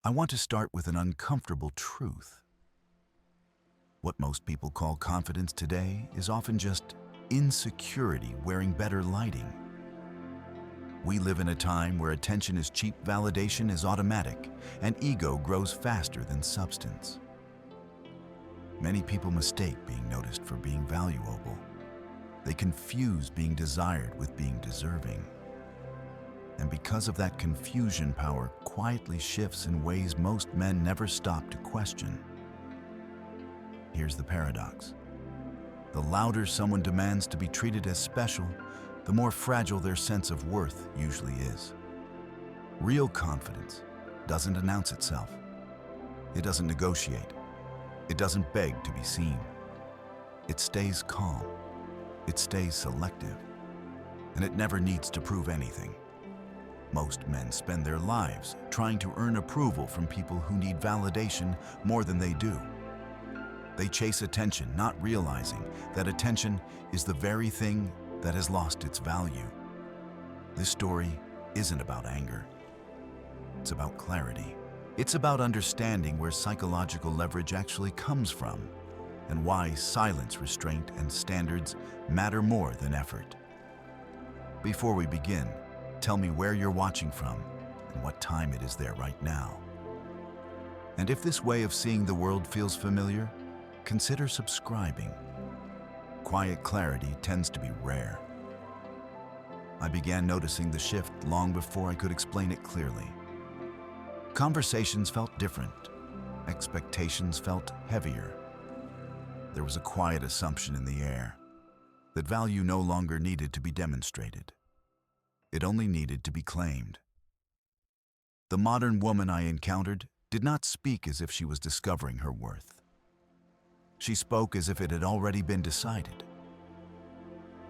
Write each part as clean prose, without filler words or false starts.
I want to start with an uncomfortable truth. What most people call confidence today is often just insecurity wearing better lighting. We live in a time where attention is cheap, validation is automatic, and ego grows faster than substance. Many people mistake being noticed for being valuable. They confuse being desired with being deserving. And because of that confusion, power quietly shifts in ways most men never stop to question. Here's the paradox. The louder someone demands to be treated as special, the more fragile their sense of worth usually is. Real confidence doesn't announce itself. It doesn't negotiate. It doesn't beg to be seen. It stays calm. It stays selective. And it never needs to prove anything. Most men spend their lives trying to earn approval from people who need validation more than they do. They chase attention, not realizing that attention is the very thing that has lost its value. This story isn't about anger. It's about clarity. It's about understanding where psychological leverage actually comes from and why silence, restraint, and standards matter more than effort. Before we begin, tell me where you're watching from and what time it is there right now. And if this way of seeing the world feels familiar, consider subscribing. Quiet clarity tends to be rare. I began noticing the shift long before I could explain it clearly. Conversations felt different. Expectations felt heavier. There was a quiet assumption in the air that value no longer needed to be demonstrated. It only needed to be claimed. The modern woman I encountered did not speak as if she was discovering her worth. She spoke as if it had already been decided.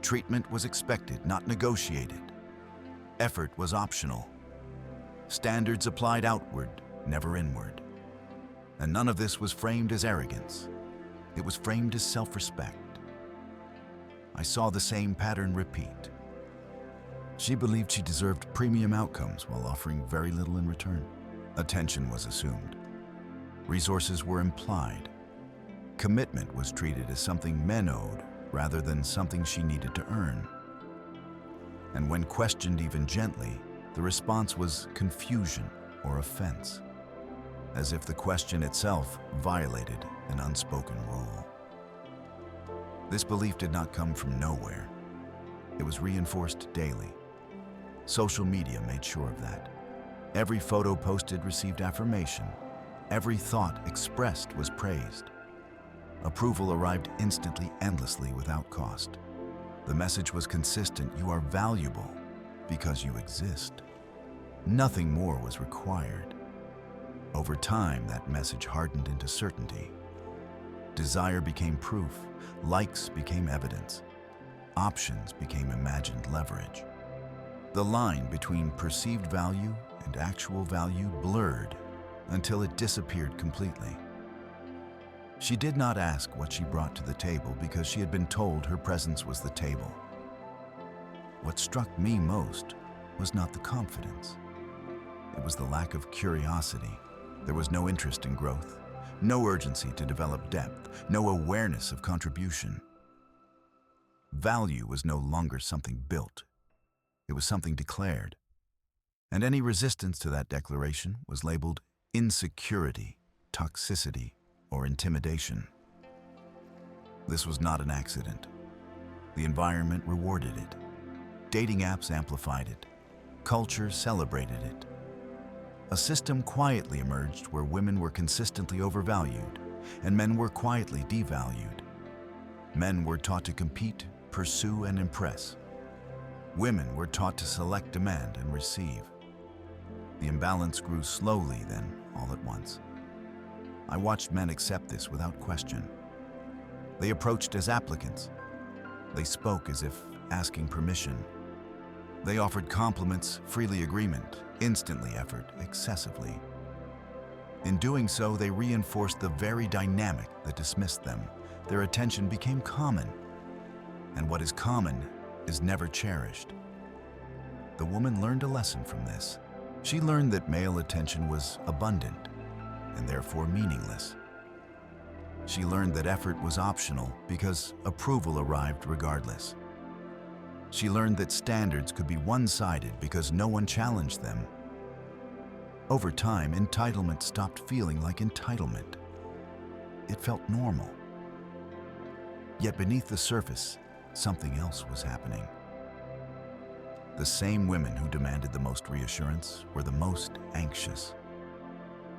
Treatment was expected, not negotiated. Effort was optional. Standards applied outward, never inward. And none of this was framed as arrogance. It was framed as self-respect. I saw the same pattern repeat. She believed she deserved premium outcomes while offering very little in return. Attention was assumed. Resources were implied. Commitment was treated as something men owed rather than something she needed to earn. And when questioned even gently, the response was confusion or offense, as if the question itself violated an unspoken rule. This belief did not come from nowhere. It was reinforced daily. Social media made sure of that. Every photo posted received affirmation. Every thought expressed was praised. Approval arrived instantly, endlessly, without cost. The message was consistent: you are valuable because you exist. Nothing more was required. Over time, that message hardened into certainty. Desire became proof, likes became evidence, options became imagined leverage. The line between perceived value and actual value blurred until it disappeared completely. She did not ask what she brought to the table because she had been told her presence was the table. What struck me most was not the confidence. It was the lack of curiosity. There was no interest in growth, no urgency to develop depth, no awareness of contribution. Value was no longer something built. It was something declared. And any resistance to that declaration was labeled insecurity, toxicity, or intimidation. This was not an accident. The environment rewarded it. Dating apps amplified it. Culture celebrated it. A system quietly emerged where women were consistently overvalued and men were quietly devalued. Men were taught to compete, pursue, and impress. Women were taught to select, demand, and receive. The imbalance grew slowly, then all at once. I watched men accept this without question. They approached as applicants. They spoke as if asking permission. They offered compliments, freely agreement, instantly effort, excessively. In doing so, they reinforced the very dynamic that dismissed them. Their attention became common. And what is common is never cherished. The woman learned a lesson from this. She learned that male attention was abundant and therefore meaningless. She learned that effort was optional because approval arrived regardless. She learned that standards could be one-sided because no one challenged them. Over time, entitlement stopped feeling like entitlement. It felt normal. Yet beneath the surface, something else was happening. The same women who demanded the most reassurance were the most anxious.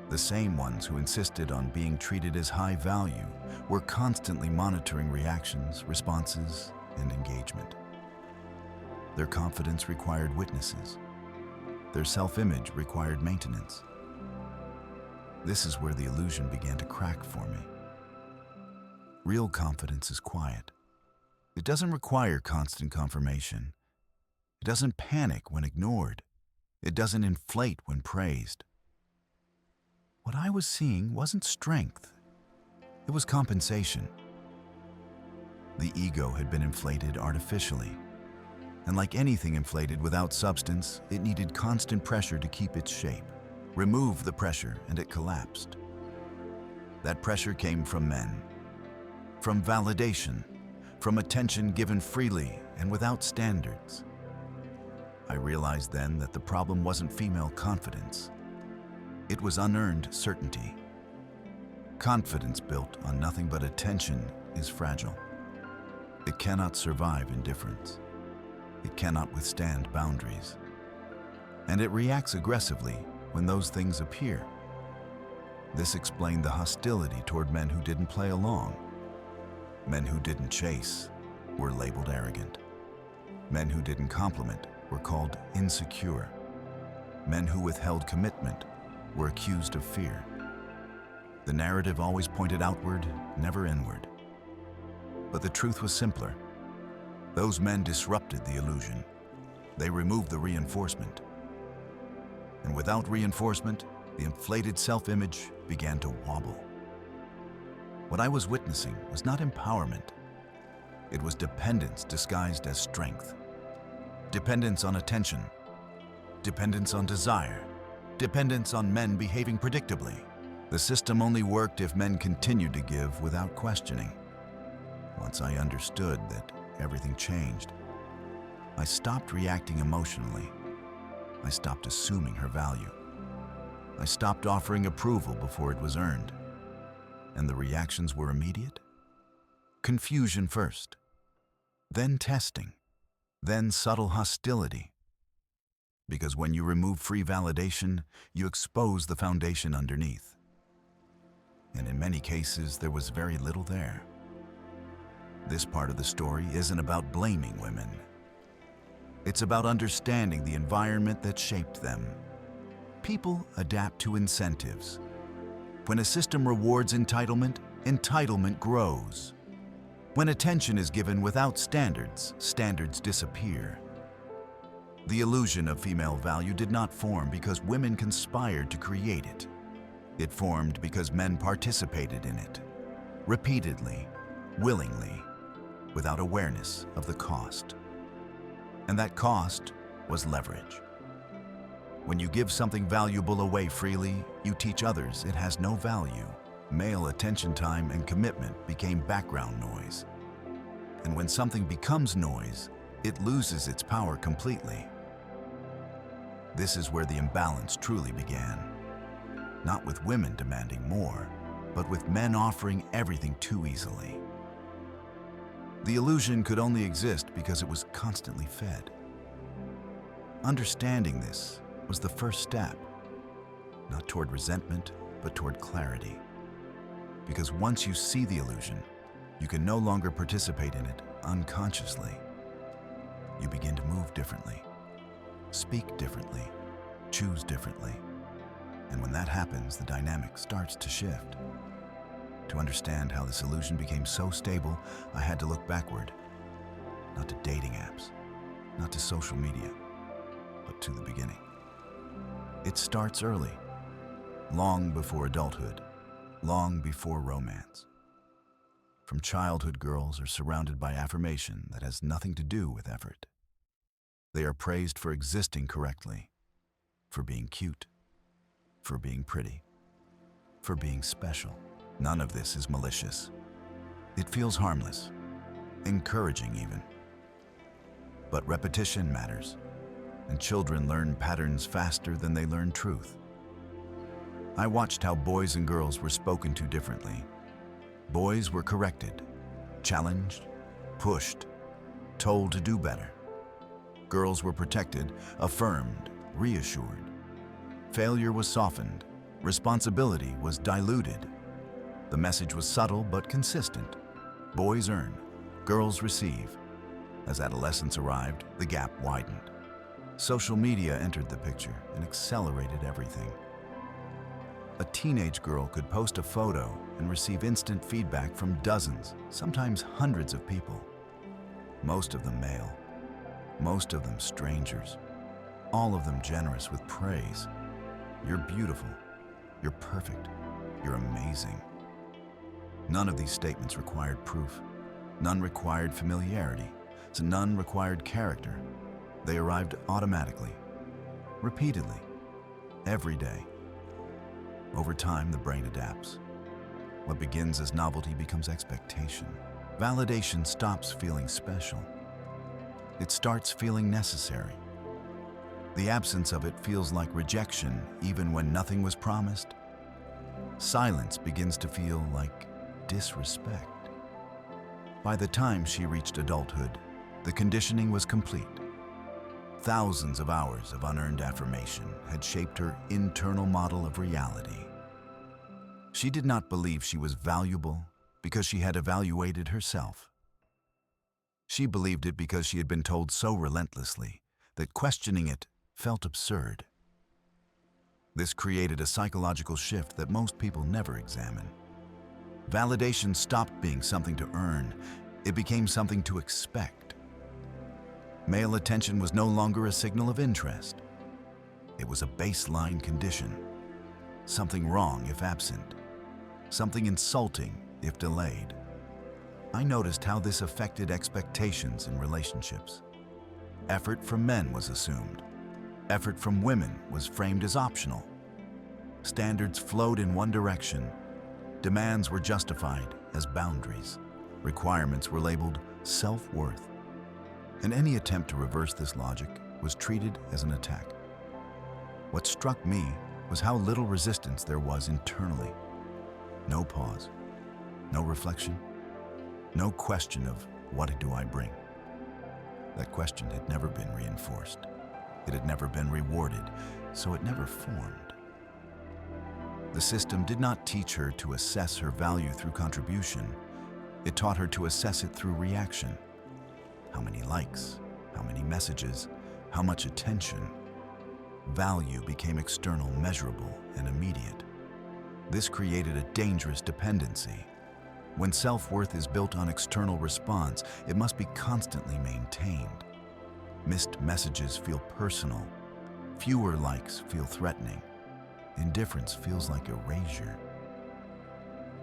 The same ones who insisted on being treated as high value were constantly monitoring reactions, responses, and engagement. Their confidence required witnesses. Their self-image required maintenance. This is where the illusion began to crack for me. Real confidence is quiet. It doesn't require constant confirmation. It doesn't panic when ignored. It doesn't inflate when praised. What I was seeing wasn't strength. It was compensation. The ego had been inflated artificially. And like anything inflated without substance, it needed constant pressure to keep its shape. Remove the pressure and it collapsed. That pressure came from men, from validation, from attention given freely and without standards. I realized then that the problem wasn't female confidence. It was unearned certainty. Confidence built on nothing but attention is fragile. It cannot survive indifference. It cannot withstand boundaries. And it reacts aggressively when those things appear. This explained the hostility toward men who didn't play along. Men who didn't chase were labeled arrogant. Men who didn't compliment were called insecure. Men who withheld commitment were accused of fear. The narrative always pointed outward, never inward. But the truth was simpler. Those men disrupted the illusion. They removed the reinforcement. And without reinforcement, the inflated self-image began to wobble. What I was witnessing was not empowerment. It was dependence disguised as strength. Dependence on attention. Dependence on desire. Dependence on men behaving predictably. The system only worked if men continued to give without questioning. Once I understood that, everything changed. I stopped reacting emotionally. I stopped assuming her value. I stopped offering approval before it was earned. And the reactions were immediate. Confusion first, then testing, then subtle hostility. Because when you remove free validation, you expose the foundation underneath. And in many cases, there was very little there. This part of the story isn't about blaming women. It's about understanding the environment that shaped them. People adapt to incentives. When a system rewards entitlement, entitlement grows. When attention is given without standards, standards disappear. The illusion of female value did not form because women conspired to create it. It formed because men participated in it, repeatedly, willingly, without awareness of the cost. And that cost was leverage. When you give something valuable away freely, you teach others it has no value. Male attention time and commitment became background noise. And when something becomes noise, it loses its power completely. This is where the imbalance truly began. Not with women demanding more, but with men offering everything too easily. The illusion could only exist because it was constantly fed. Understanding this was the first step, not toward resentment, but toward clarity. Because once you see the illusion, you can no longer participate in it unconsciously. You begin to move differently, speak differently, choose differently. And when that happens, the dynamic starts to shift. To understand how this illusion became so stable, I had to look backward. Not to dating apps, not to social media, but to the beginning. It starts early, long before adulthood, long before romance. From childhood, girls are surrounded by affirmation that has nothing to do with effort. They are praised for existing correctly. for being cute, for being pretty, for being special. None of this is malicious. It feels harmless, encouraging even. But repetition matters, and children learn patterns faster than they learn truth. I watched how boys and girls were spoken to differently. Boys were corrected, challenged, pushed, told to do better. Girls were protected, affirmed, reassured. Failure was softened, responsibility was diluted. The message was subtle but consistent. Boys earn, girls receive. As adolescence arrived, the gap widened. Social media entered the picture and accelerated everything. A teenage girl could post a photo and receive instant feedback from dozens, sometimes hundreds of people. Most of them male, most of them strangers, all of them generous with praise. You're beautiful, you're perfect, you're amazing. None of these statements required proof. None required familiarity. So none required character. They arrived automatically, repeatedly, every day. Over time, the brain adapts. What begins as novelty becomes expectation. Validation stops feeling special. It starts feeling necessary. The absence of it feels like rejection, even when nothing was promised. Silence begins to feel like disrespect. By the time she reached adulthood, the conditioning was complete. Thousands of hours of unearned affirmation had shaped her internal model of reality. She did not believe she was valuable because she had evaluated herself. She believed it because she had been told so relentlessly that questioning it felt absurd. This created a psychological shift that most people never examine. Validation stopped being something to earn. It became something to expect. Male attention was no longer a signal of interest. It was a baseline condition. Something wrong if absent. Something insulting if delayed. I noticed how this affected expectations in relationships. Effort from men was assumed. Effort from women was framed as optional. Standards flowed in one direction. Demands were justified as boundaries. Requirements were labeled self-worth. And any attempt to reverse this logic was treated as an attack. What struck me was how little resistance there was internally. No pause, no reflection, no question of what do I bring. That question had never been reinforced. It had never been rewarded, so it never formed. The system did not teach her to assess her value through contribution. It taught her to assess it through reaction. How many likes, how many messages, how much attention. Value became external, measurable, and immediate. This created a dangerous dependency. When self-worth is built on external response, it must be constantly maintained. Missed messages feel personal. Fewer likes feel threatening. Indifference feels like erasure.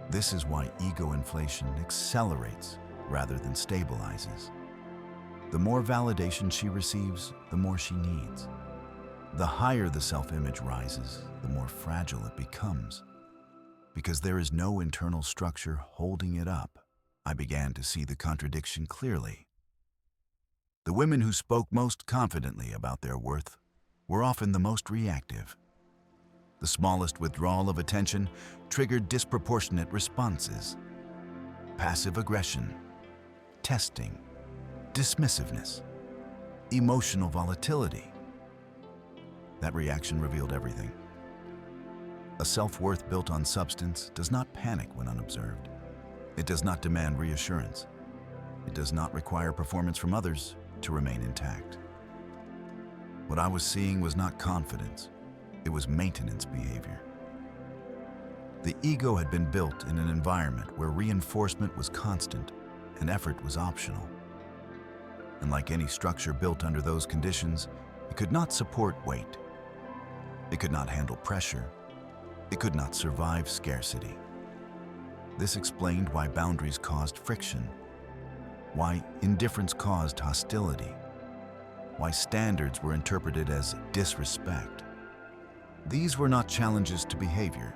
This is why ego inflation accelerates rather than stabilizes. The more validation she receives, the more she needs. The higher the self-image rises, the more fragile it becomes. Because there is no internal structure holding it up, I began to see the contradiction clearly. The women who spoke most confidently about their worth were often the most reactive. The smallest withdrawal of attention triggered disproportionate responses. Passive aggression, testing, dismissiveness, emotional volatility. That reaction revealed everything. A self-worth built on substance does not panic when unobserved. It does not demand reassurance. It does not require performance from others to remain intact. What I was seeing was not confidence. It was maintenance behavior. The ego had been built in an environment where reinforcement was constant and effort was optional. And like any structure built under those conditions, it could not support weight. It could not handle pressure. It could not survive scarcity. This explained why boundaries caused friction, why indifference caused hostility, why standards were interpreted as disrespect. These were not challenges to behavior.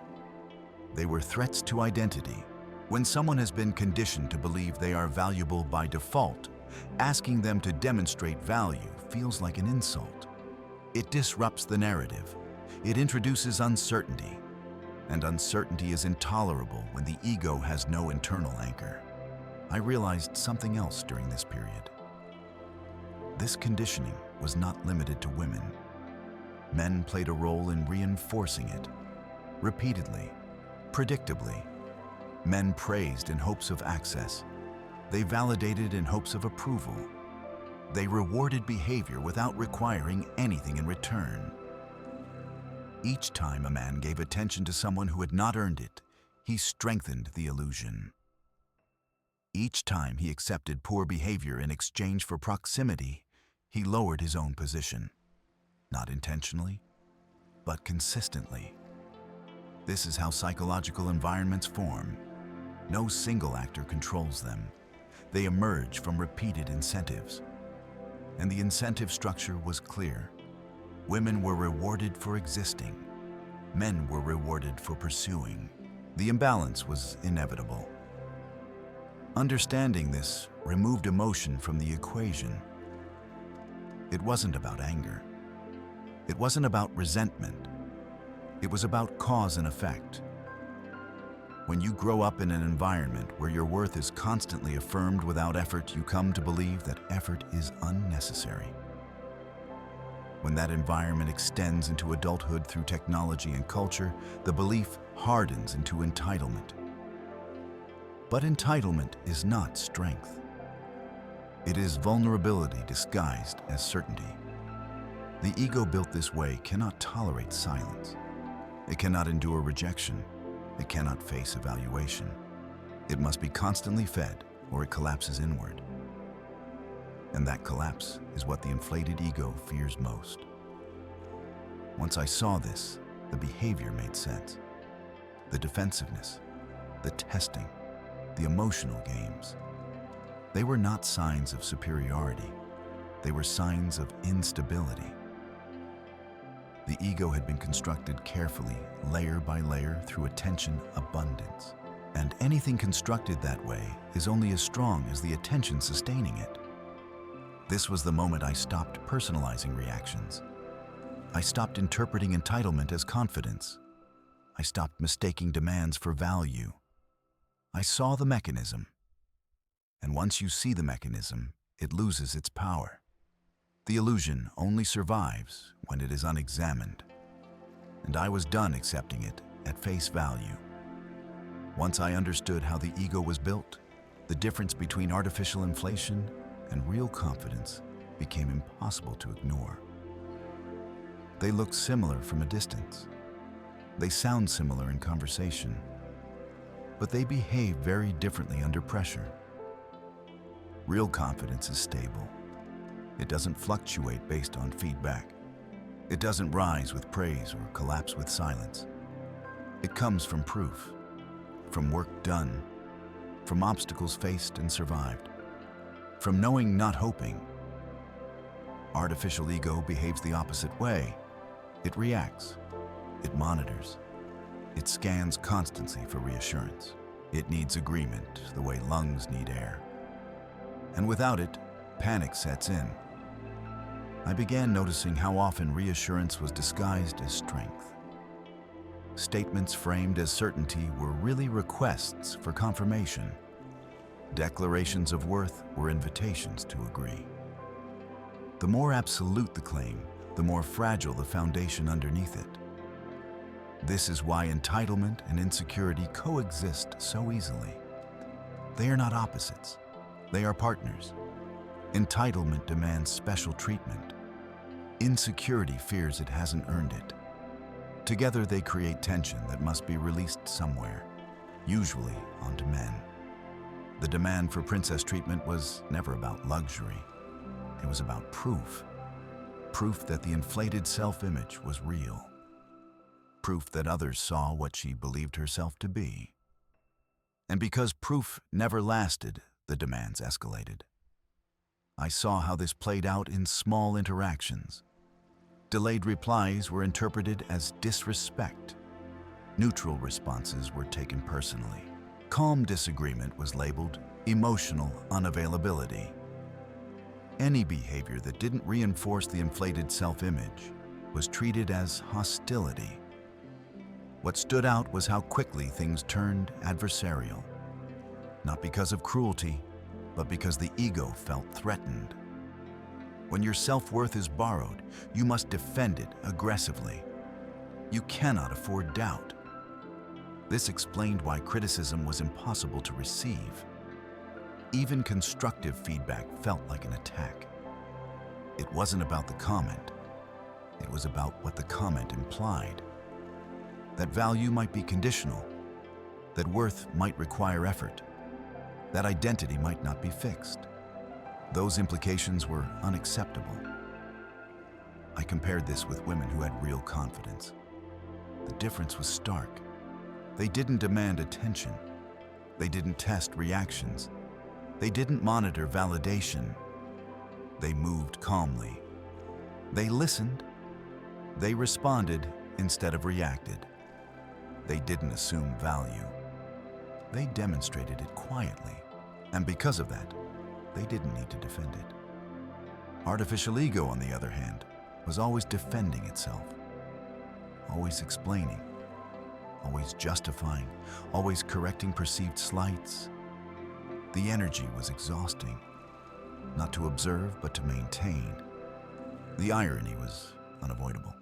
They were threats to identity. When someone has been conditioned to believe they are valuable by default, asking them to demonstrate value feels like an insult. It disrupts the narrative. It introduces uncertainty. And uncertainty is intolerable when the ego has no internal anchor. I realized something else during this period. This conditioning was not limited to women. Men played a role in reinforcing it. Repeatedly, predictably, men praised in hopes of access. They validated in hopes of approval. They rewarded behavior without requiring anything in return. Each time a man gave attention to someone who had not earned it, he strengthened the illusion. Each time he accepted poor behavior in exchange for proximity, he lowered his own position. Not intentionally, but consistently. This is how psychological environments form. No single actor controls them. They emerge from repeated incentives. And the incentive structure was clear. Women were rewarded for existing. Men were rewarded for pursuing. The imbalance was inevitable. Understanding this removed emotion from the equation. It wasn't about anger. It wasn't about resentment. It was about cause and effect. When you grow up in an environment where your worth is constantly affirmed without effort, you come to believe that effort is unnecessary. When that environment extends into adulthood through technology and culture, the belief hardens into entitlement. But entitlement is not strength. It is vulnerability disguised as certainty. The ego built this way cannot tolerate silence. It cannot endure rejection. It cannot face evaluation. It must be constantly fed or it collapses inward. And that collapse is what the inflated ego fears most. Once I saw this, the behavior made sense. The defensiveness, the testing, the emotional games. They were not signs of superiority. They were signs of instability. The ego had been constructed carefully, layer by layer, through attention abundance. And anything constructed that way is only as strong as the attention sustaining it. This was the moment I stopped personalizing reactions. I stopped interpreting entitlement as confidence. I stopped mistaking demands for value. I saw the mechanism. And once you see the mechanism, it loses its power. The illusion only survives when it is unexamined. And I was done accepting it at face value. Once I understood how the ego was built, the difference between artificial inflation and real confidence became impossible to ignore. They look similar from a distance. They sound similar in conversation, but they behave very differently under pressure. Real confidence is stable. It doesn't fluctuate based on feedback. It doesn't rise with praise or collapse with silence. It comes from proof, from work done, from obstacles faced and survived, from knowing, not hoping. Artificial ego behaves the opposite way. It reacts. It monitors. It scans constancy for reassurance. It needs agreement the way lungs need air. And without it, panic sets in. I began noticing how often reassurance was disguised as strength. Statements framed as certainty were really requests for confirmation. Declarations of worth were invitations to agree. The more absolute the claim, the more fragile the foundation underneath it. This is why entitlement and insecurity coexist so easily. They are not opposites. They are partners. Entitlement demands special treatment. Insecurity fears it hasn't earned it. Together they create tension that must be released somewhere, usually onto men. The demand for princess treatment was never about luxury. It was about proof. Proof that the inflated self-image was real. Proof that others saw what she believed herself to be. And because proof never lasted, the demands escalated. I saw how this played out in small interactions. Delayed replies were interpreted as disrespect. Neutral responses were taken personally. Calm disagreement was labeled emotional unavailability. Any behavior that didn't reinforce the inflated self-image was treated as hostility. What stood out was how quickly things turned adversarial. Not because of cruelty, but because the ego felt threatened. When your self-worth is borrowed, you must defend it aggressively. You cannot afford doubt. This explained why criticism was impossible to receive. Even constructive feedback felt like an attack. It wasn't about the comment. It was about what the comment implied. That value might be conditional, that worth might require effort, that identity might not be fixed. Those implications were unacceptable. I compared this with women who had real confidence. The difference was stark. They didn't demand attention. They didn't test reactions. They didn't monitor validation. They moved calmly. They listened. They responded instead of reacted. They didn't assume value. They demonstrated it quietly. And because of that, they didn't need to defend it. Artificial ego, on the other hand, was always defending itself, always explaining, always justifying, always correcting perceived slights. The energy was exhausting, not to observe, but to maintain. The irony was unavoidable.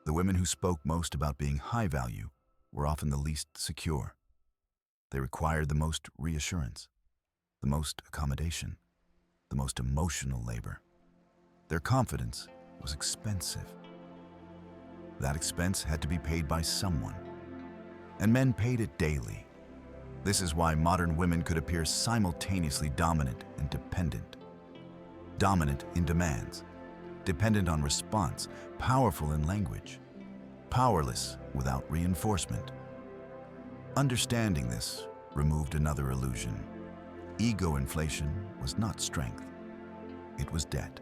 The women who spoke most about being high value were often the least secure. They required the most reassurance, the most accommodation, the most emotional labor. Their confidence was expensive. That expense had to be paid by someone, and men paid it daily. This is why modern women could appear simultaneously dominant and dependent. Dominant in demands, dependent on response, powerful in language, powerless without reinforcement. Understanding this removed another illusion. Ego inflation was not strength. It was debt.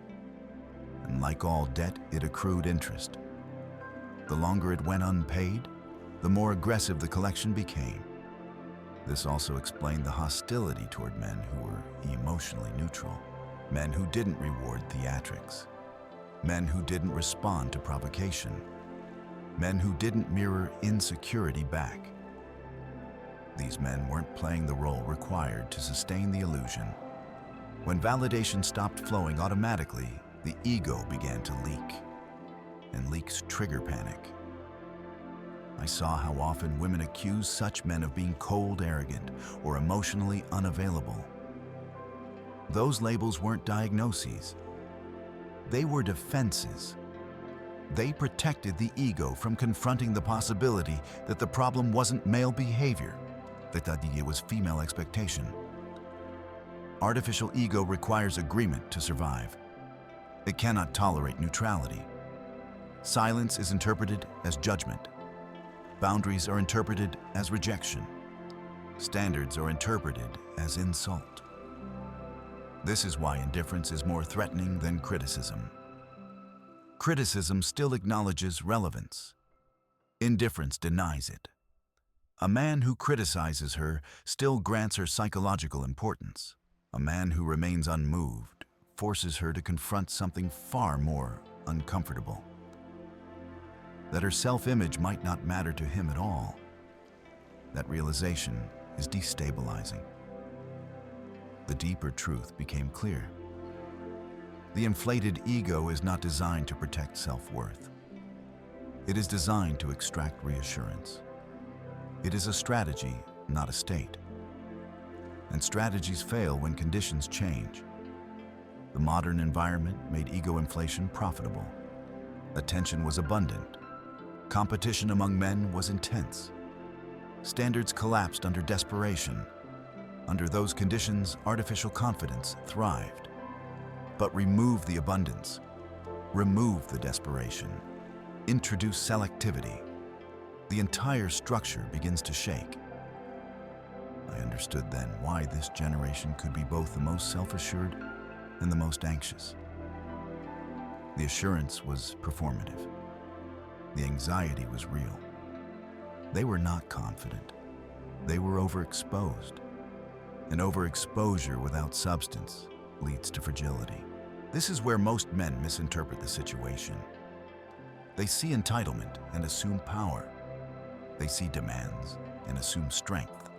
And like all debt, it accrued interest. The longer it went unpaid, the more aggressive the collection became. This also explained the hostility toward men who were emotionally neutral, men who didn't reward theatrics, men who didn't respond to provocation, men who didn't mirror insecurity back. These men weren't playing the role required to sustain the illusion. When validation stopped flowing automatically, the ego began to leak, and leaks trigger panic. I saw how often women accuse such men of being cold, arrogant, or emotionally unavailable. Those labels weren't diagnoses. They were defenses. They protected the ego from confronting the possibility that the problem wasn't male behavior, that it was female expectation. Artificial ego requires agreement to survive. It cannot tolerate neutrality. Silence is interpreted as judgment. Boundaries are interpreted as rejection. Standards are interpreted as insult. This is why indifference is more threatening than criticism. Criticism still acknowledges relevance. Indifference denies it. A man who criticizes her still grants her psychological importance. A man who remains unmoved forces her to confront something far more uncomfortable. That her self-image might not matter to him at all. That realization is destabilizing. The deeper truth became clear. The inflated ego is not designed to protect self-worth. It is designed to extract reassurance. It is a strategy, not a state. And strategies fail when conditions change. The modern environment made ego inflation profitable. Attention was abundant. Competition among men was intense. Standards collapsed under desperation. Under those conditions, artificial confidence thrived. But remove the abundance, remove the desperation, introduce selectivity. The entire structure begins to shake. I understood then why this generation could be both the most self-assured and the most anxious. The assurance was performative. The anxiety was real. They were not confident. They were overexposed. And overexposure without substance leads to fragility. This is where most men misinterpret the situation. They see entitlement and assume power. They see demands and assume strength.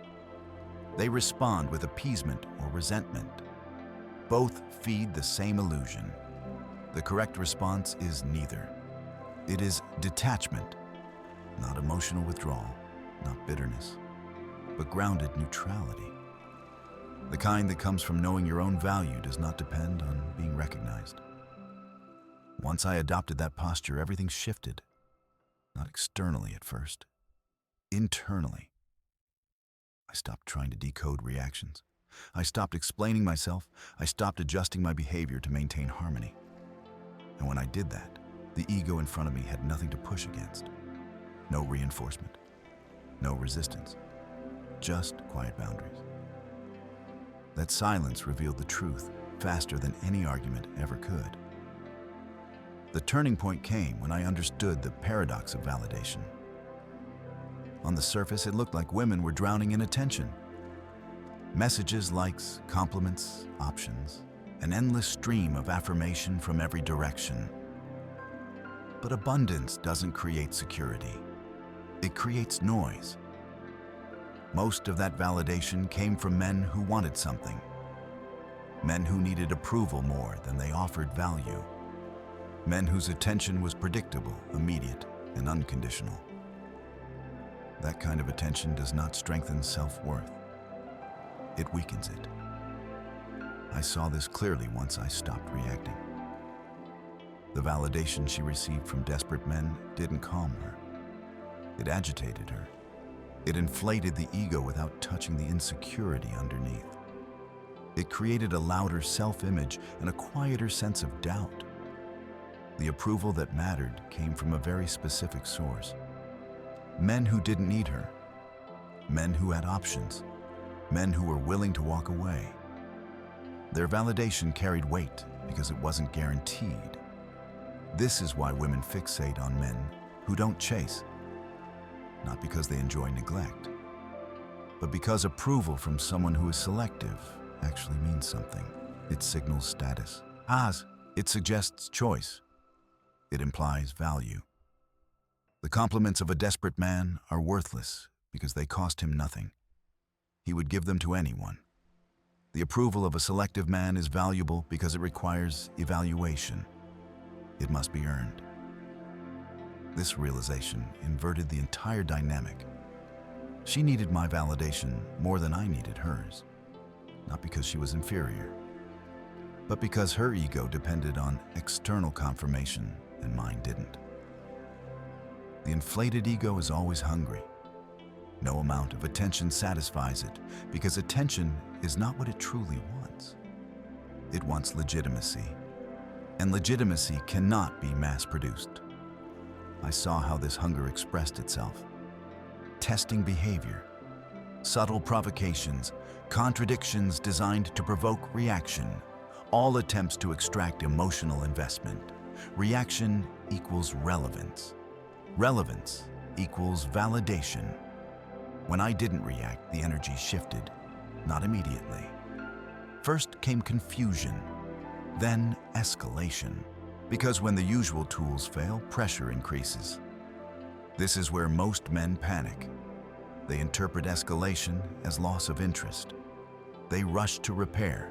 They respond with appeasement or resentment. Both feed the same illusion. The correct response is neither. It is detachment, not emotional withdrawal, not bitterness, but grounded neutrality. The kind that comes from knowing your own value does not depend on being recognized. Once I adopted that posture, everything shifted. Not externally at first, internally. I stopped trying to decode reactions. I stopped explaining myself. I stopped adjusting my behavior to maintain harmony. And when I did that, the ego in front of me had nothing to push against. No reinforcement, no resistance, just quiet boundaries. That silence revealed the truth faster than any argument ever could. The turning point came when I understood the paradox of validation. On the surface, it looked like women were drowning in attention. Messages, likes, compliments, options, an endless stream of affirmation from every direction. But abundance doesn't create security. It creates noise. Most of that validation came from men who wanted something. Men who needed approval more than they offered value. Men whose attention was predictable, immediate, and unconditional. That kind of attention does not strengthen self-worth. It weakens it. I saw this clearly once I stopped reacting. The validation she received from desperate men didn't calm her. It agitated her. It inflated the ego without touching the insecurity underneath. It created a louder self-image and a quieter sense of doubt. The approval that mattered came from a very specific source. Men who didn't need her. Men who had options. Men who were willing to walk away. Their validation carried weight because it wasn't guaranteed. This is why women fixate on men who don't chase. Not because they enjoy neglect, but because approval from someone who is selective actually means something. It signals status. It suggests choice. It implies value. The compliments of a desperate man are worthless because they cost him nothing. He would give them to anyone. The approval of a selective man is valuable because it requires evaluation. It must be earned. This realization inverted the entire dynamic. She needed my validation more than I needed hers, not because she was inferior, but because her ego depended on external confirmation and mine didn't. The inflated ego is always hungry. No amount of attention satisfies it because attention is not what it truly wants. It wants legitimacy, and legitimacy cannot be mass-produced. I saw how this hunger expressed itself. Testing behavior, subtle provocations, contradictions designed to provoke reaction, all attempts to extract emotional investment. Reaction equals relevance. Relevance equals validation. When I didn't react, the energy shifted, not immediately. First came confusion, then escalation. Because when the usual tools fail, pressure increases. This is where most men panic. They interpret escalation as loss of interest. They rush to repair.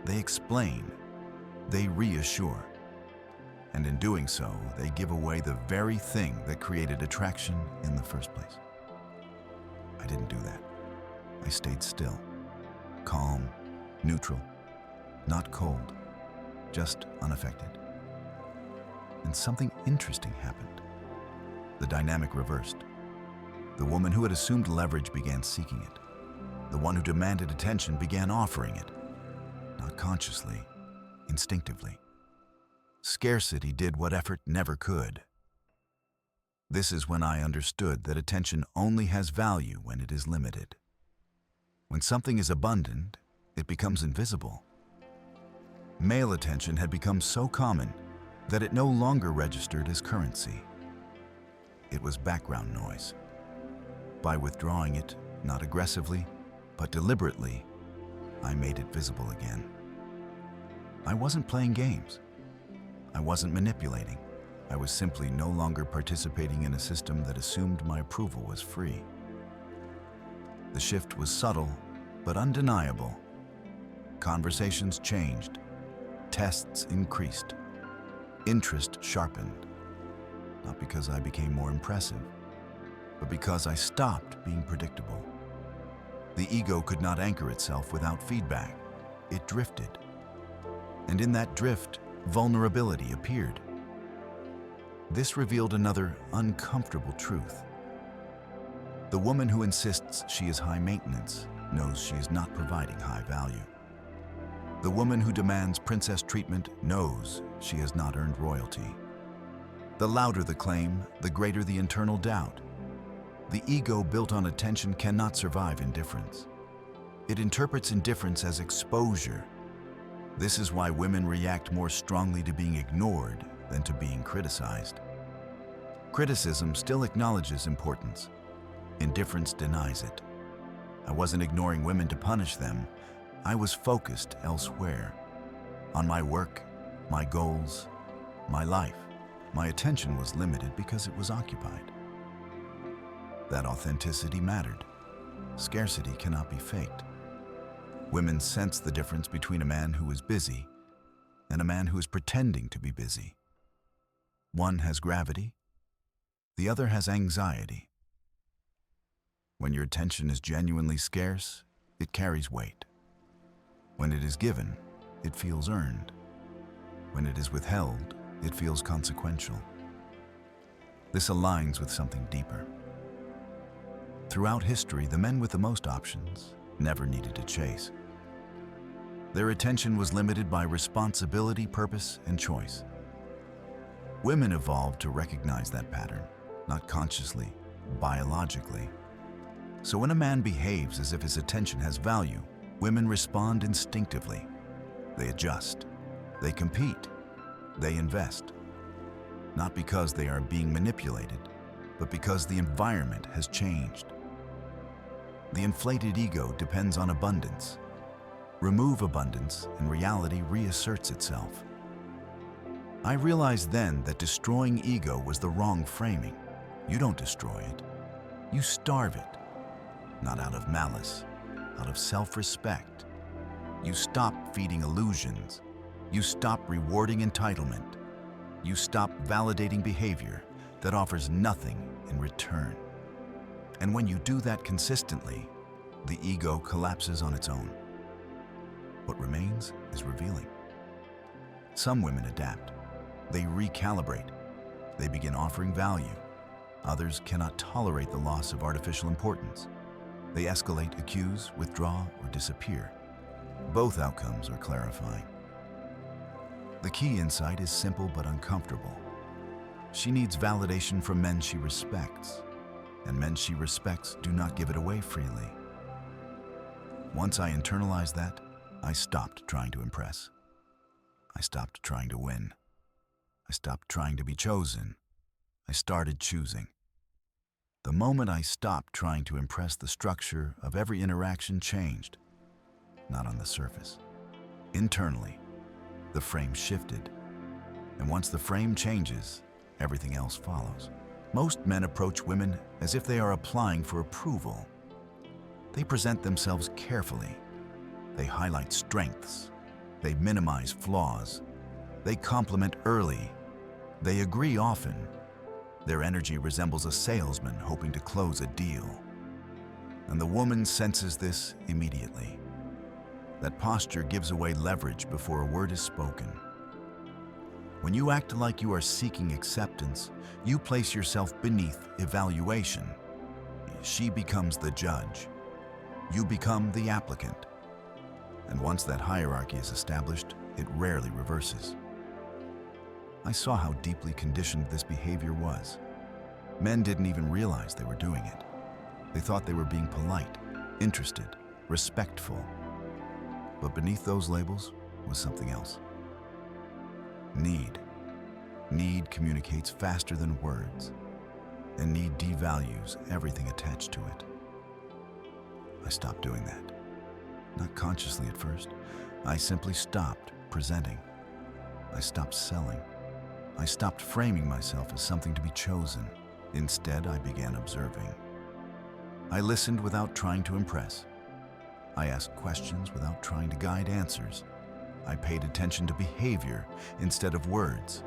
They explain. They reassure. And in doing so, they give away the very thing that created attraction in the first place. I didn't do that. I stayed still, calm, neutral, not cold, just unaffected. And something interesting happened. The dynamic reversed. The woman who had assumed leverage began seeking it. The one who demanded attention began offering it. Not consciously, instinctively. Scarcity did what effort never could. This is when I understood that attention only has value when it is limited. When something is abundant, it becomes invisible. Male attention had become so common, that it no longer registered as currency. It was background noise. By withdrawing it, not aggressively, but deliberately, I made it visible again. I wasn't playing games. I wasn't manipulating. I was simply no longer participating in a system that assumed my approval was free. The shift was subtle, but undeniable. Conversations changed. Tests increased. Interest sharpened. Not because I became more impressive, but because I stopped being predictable. The ego could not anchor itself without feedback. It drifted. And in that drift, vulnerability appeared. This revealed another uncomfortable truth. The woman who insists she is high maintenance knows she is not providing high value. The woman who demands princess treatment knows she has not earned royalty. The louder the claim, the greater the internal doubt. The ego built on attention cannot survive indifference. It interprets indifference as exposure. This is why women react more strongly to being ignored than to being criticized. Criticism still acknowledges importance. Indifference denies it. I wasn't ignoring women to punish them. I was focused elsewhere. On my work, my goals, my life. My attention was limited because it was occupied. That authenticity mattered. Scarcity cannot be faked. Women sense the difference between a man who is busy and a man who is pretending to be busy. One has gravity, the other has anxiety. When your attention is genuinely scarce, it carries weight. When it is given, it feels earned. When it is withheld, it feels consequential. This aligns with something deeper. Throughout history, the men with the most options never needed to chase. Their attention was limited by responsibility, purpose, and choice. Women evolved to recognize that pattern, not consciously, biologically. So when a man behaves as if his attention has value, women respond instinctively. They adjust, they compete, they invest. Not because they are being manipulated, but because the environment has changed. The inflated ego depends on abundance. Remove abundance, and reality reasserts itself. I realized then that destroying ego was the wrong framing. You don't destroy it, you starve it. Not out of malice, out of self-respect. You stop feeding illusions. You stop rewarding entitlement. You stop validating behavior that offers nothing in return. And when you do that consistently, the ego collapses on its own. What remains is revealing. Some women adapt. They recalibrate. They begin offering value. Others cannot tolerate the loss of artificial importance. They escalate, accuse, withdraw, or disappear. Both outcomes are clarifying. The key insight is simple but uncomfortable. She needs validation from men she respects, and men she respects do not give it away freely. Once I internalized that, I stopped trying to impress. I stopped trying to win. I stopped trying to be chosen. I started choosing. The moment I stopped trying to impress, the structure of every interaction changed. Not on the surface. Internally, the frame shifted. And once the frame changes, everything else follows. Most men approach women as if they are applying for approval. They present themselves carefully. They highlight strengths. They minimize flaws. They compliment early. They agree often. Their energy resembles a salesman hoping to close a deal. And the woman senses this immediately. That posture gives away leverage before a word is spoken. When you act like you are seeking acceptance, you place yourself beneath evaluation. She becomes the judge. You become the applicant. And once that hierarchy is established, it rarely reverses. I saw how deeply conditioned this behavior was. Men didn't even realize they were doing it. They thought they were being polite, interested, respectful. But beneath those labels was something else. Need. Need communicates faster than words, and need devalues everything attached to it. I stopped doing that. Not consciously at first. I simply stopped presenting. I stopped selling. I stopped framing myself as something to be chosen. Instead, I began observing. I listened without trying to impress. I asked questions without trying to guide answers. I paid attention to behavior instead of words.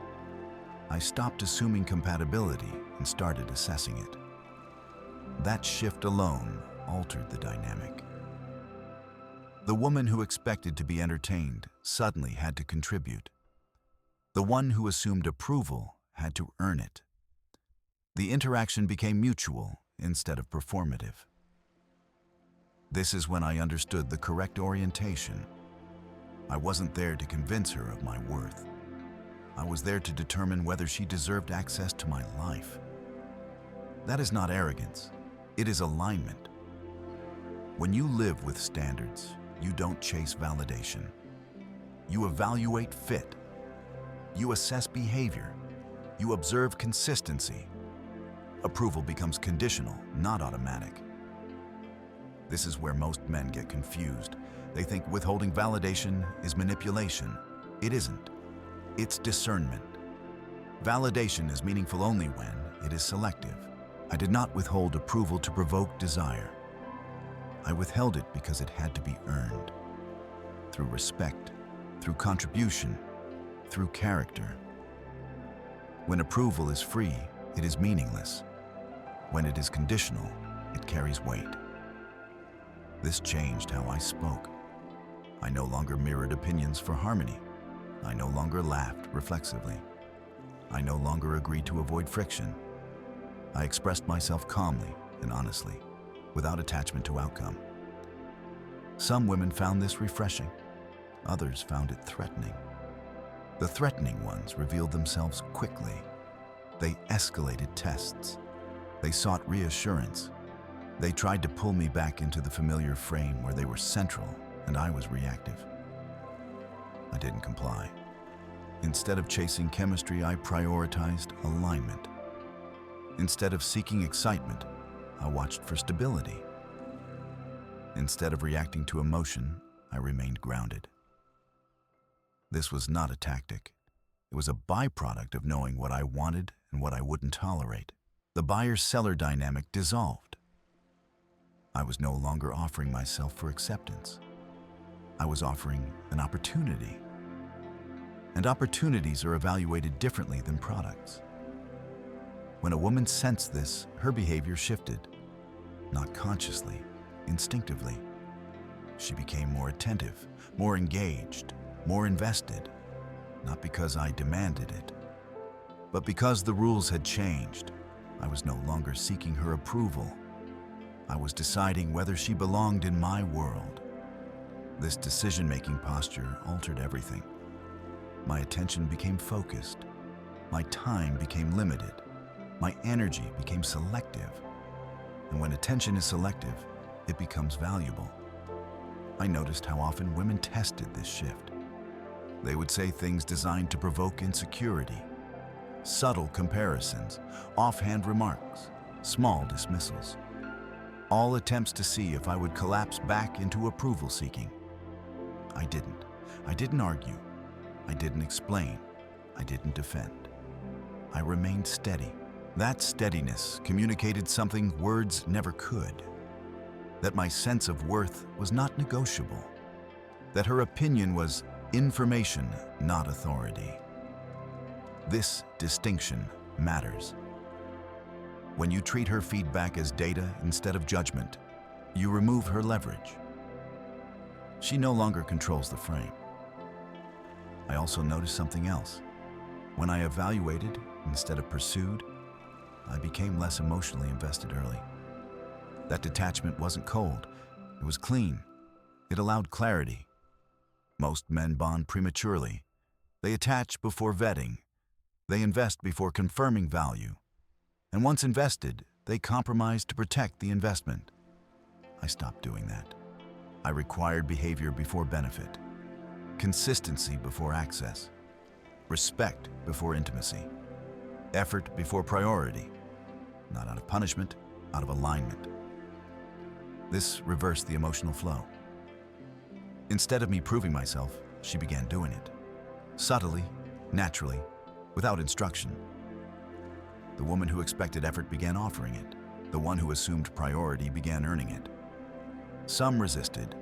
I stopped assuming compatibility and started assessing it. That shift alone altered the dynamic. The woman who expected to be entertained suddenly had to contribute. The one who assumed approval had to earn it. The interaction became mutual instead of performative. This is when I understood the correct orientation. I wasn't there to convince her of my worth. I was there to determine whether she deserved access to my life. That is not arrogance. It is alignment. When you live with standards, you don't chase validation. You evaluate fit. You assess behavior. You observe consistency. Approval becomes conditional, not automatic. This is where most men get confused. They think withholding validation is manipulation. It isn't. It's discernment. Validation is meaningful only when it is selective. I did not withhold approval to provoke desire. I withheld it because it had to be earned. Through respect, through contribution, through character. When approval is free, it is meaningless. When it is conditional, it carries weight. This changed how I spoke. I no longer mirrored opinions for harmony. I no longer laughed reflexively. I no longer agreed to avoid friction. I expressed myself calmly and honestly, without attachment to outcome. Some women found this refreshing. Others found it threatening. The threatening ones revealed themselves quickly. They escalated tests. They sought reassurance. They tried to pull me back into the familiar frame where they were central and I was reactive. I didn't comply. Instead of chasing chemistry, I prioritized alignment. Instead of seeking excitement, I watched for stability. Instead of reacting to emotion, I remained grounded. This was not a tactic. It was a byproduct of knowing what I wanted and what I wouldn't tolerate. The buyer-seller dynamic dissolved. I was no longer offering myself for acceptance. I was offering an opportunity. And opportunities are evaluated differently than products. When a woman sensed this, her behavior shifted. Not consciously, instinctively. She became more attentive, more engaged, more invested. Not because I demanded it, but because the rules had changed. I was no longer seeking her approval. I was deciding whether she belonged in my world. This decision-making posture altered everything. My attention became focused. My time became limited. My energy became selective. And when attention is selective, it becomes valuable. I noticed how often women tested this shift. They would say things designed to provoke insecurity. Subtle comparisons, offhand remarks, small dismissals. All attempts to see if I would collapse back into approval seeking. I didn't. I didn't argue. I didn't explain. I didn't defend. I remained steady. That steadiness communicated something words never could. That my sense of worth was not negotiable. That her opinion was information, not authority. This distinction matters. When you treat her feedback as data instead of judgment, you remove her leverage. She no longer controls the frame. I also noticed something else. When I evaluated instead of pursued, I became less emotionally invested early. That detachment wasn't cold. It was clean. It allowed clarity. Most men bond prematurely. They attach before vetting. They invest before confirming value. And once invested, they compromise to protect the investment. I stopped doing that. I required behavior before benefit, consistency before access. respect before intimacy, effort before priority, not out of punishment, out of alignment. This reversed the emotional flow. Instead of me proving myself, she began doing it. Subtly, naturally, without instruction. The woman who expected effort began offering it. The one who assumed priority began earning it. Some resisted.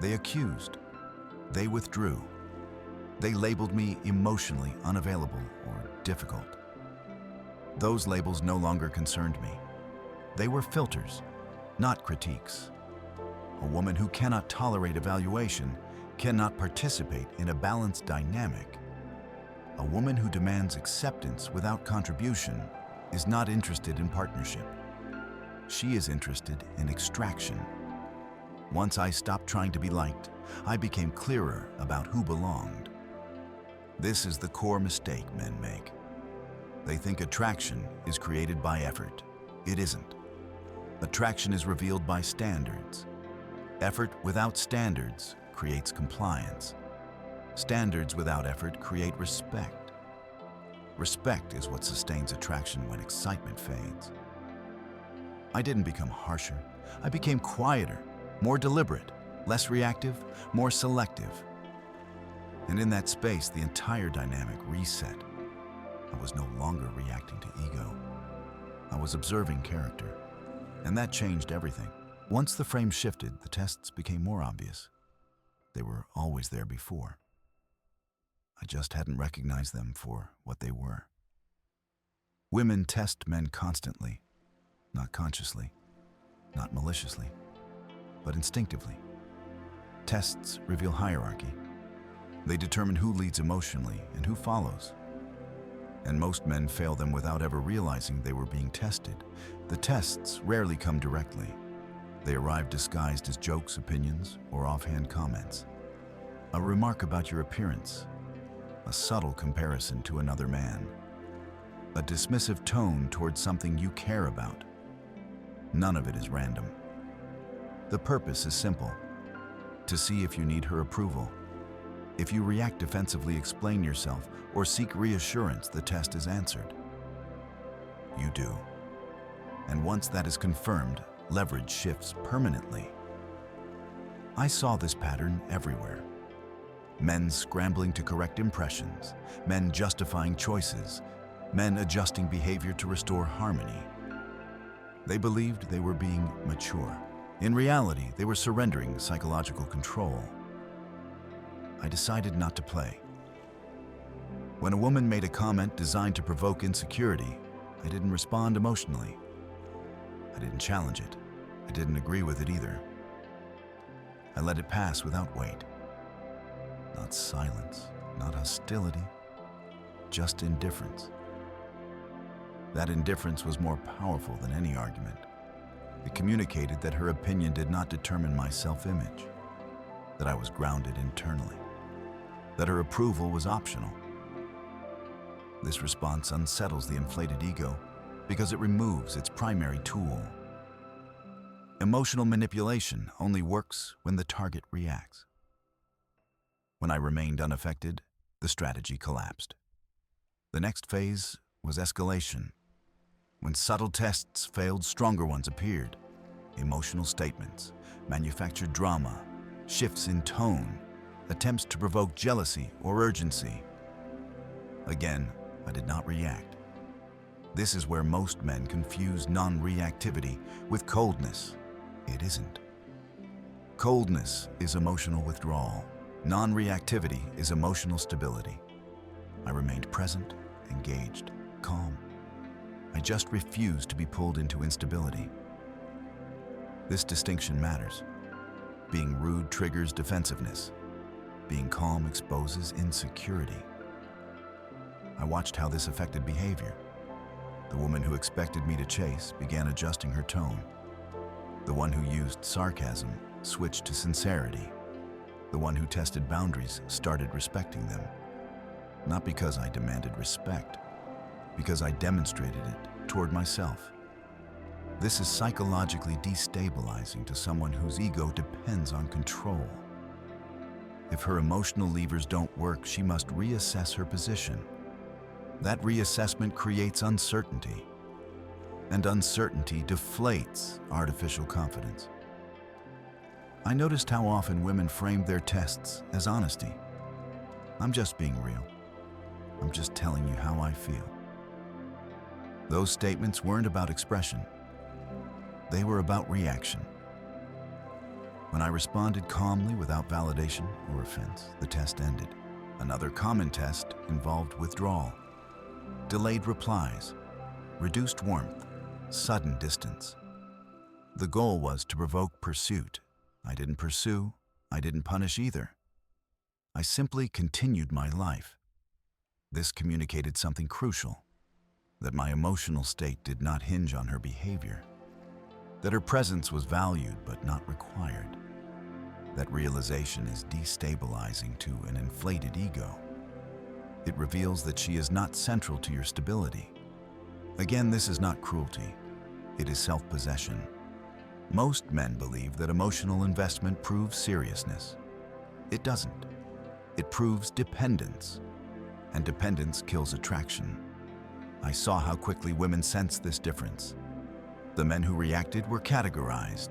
They accused. They withdrew. They labeled me emotionally unavailable or difficult. Those labels no longer concerned me. They were filters, not critiques. A woman who cannot tolerate evaluation cannot participate in a balanced dynamic. A woman who demands acceptance without contribution is not interested in partnership. She is interested in extraction. Once I stopped trying to be liked, I became clearer about who belonged. This is the core mistake men make. They think attraction is created by effort. It isn't. Attraction is revealed by standards. Effort without standards creates compliance. Standards without effort create respect. Respect is what sustains attraction when excitement fades. I didn't become harsher. I became quieter, more deliberate, less reactive, more selective. And in that space, the entire dynamic reset. I was no longer reacting to ego. I was observing character. And that changed everything. Once the frame shifted, the tests became more obvious. They were always there before. I just hadn't recognized them for what they were. Women test men constantly, not consciously, not maliciously, but instinctively. Tests reveal hierarchy. They determine who leads emotionally and who follows. And most men fail them without ever realizing they were being tested. The tests rarely come directly. They arrive disguised as jokes, opinions, or offhand comments. A remark about your appearance, a subtle comparison to another man, a dismissive tone towards something you care about. None of it is random. The purpose is simple: to see if you need her approval. If you react defensively, explain yourself, or seek reassurance, the test is answered. You do. And once that is confirmed, leverage shifts permanently. I saw this pattern everywhere. Men scrambling to correct impressions, men justifying choices, men adjusting behavior to restore harmony. They believed they were being mature. In reality, they were surrendering psychological control. I decided not to play. When a woman made a comment designed to provoke insecurity, I didn't respond emotionally. I didn't challenge it. I didn't agree with it either. I let it pass without weight. Not silence, not hostility, just indifference. That indifference was more powerful than any argument. It communicated that her opinion did not determine my self-image, that I was grounded internally, that her approval was optional. This response unsettles the inflated ego because it removes its primary tool. Emotional manipulation only works when the target reacts. When I remained unaffected, the strategy collapsed. The next phase was escalation. When subtle tests failed, stronger ones appeared. Emotional statements, manufactured drama, shifts in tone, attempts to provoke jealousy or urgency. Again, I did not react. This is where most men confuse non-reactivity with coldness. It isn't. Coldness is emotional withdrawal. Non-reactivity is emotional stability. I remained present, engaged, calm. I just refused to be pulled into instability. This distinction matters. Being rude triggers defensiveness. Being calm exposes insecurity. I watched how this affected behavior. The woman who expected me to chase began adjusting her tone. The one who used sarcasm switched to sincerity. The one who tested boundaries started respecting them. Not because I demanded respect, because I demonstrated it toward myself. This is psychologically destabilizing to someone whose ego depends on control. If her emotional levers don't work, she must reassess her position. That reassessment creates uncertainty, and uncertainty deflates artificial confidence. I noticed how often women framed their tests as honesty. I'm just being real. I'm just telling you how I feel. Those statements weren't about expression. They were about reaction. When I responded calmly without validation or offense, the test ended. Another common test involved withdrawal, delayed replies, reduced warmth, sudden distance. The goal was to provoke pursuit. I didn't pursue, I didn't punish either. I simply continued my life. This communicated something crucial, that my emotional state did not hinge on her behavior, that her presence was valued but not required. That realization is destabilizing to an inflated ego. It reveals that she is not central to your stability. Again, this is not cruelty. It is self-possession. Most men believe that emotional investment proves seriousness. It doesn't. It proves dependence, and dependence kills attraction. I saw how quickly women sensed this difference. The men who reacted were categorized,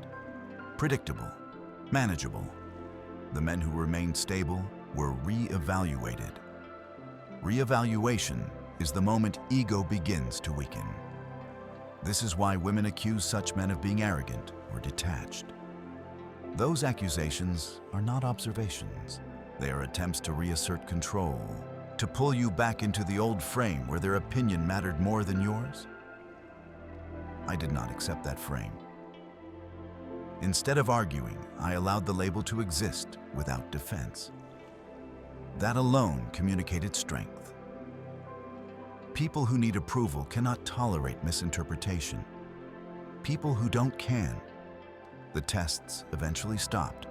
predictable, manageable. The men who remained stable were re-evaluated. Re-evaluation is the moment ego begins to weaken. This is why women accuse such men of being arrogant or detached. Those accusations are not observations. They are attempts to reassert control, to pull you back into the old frame where their opinion mattered more than yours. I did not accept that frame. Instead of arguing, I allowed the label to exist without defense. That alone communicated strength. People who need approval cannot tolerate misinterpretation. People who don't can. The tests eventually stopped,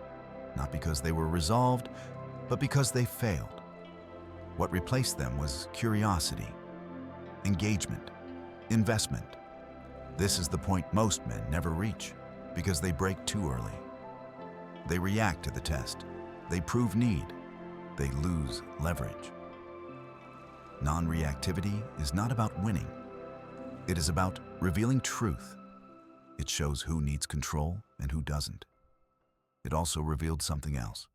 not because they were resolved, but because they failed. What replaced them was curiosity, engagement, investment. This is the point most men never reach, because they break too early. They react to the test. They prove need. They lose leverage. Non-reactivity is not about winning. It is about revealing truth. It shows who needs control and who doesn't. It also revealed something else.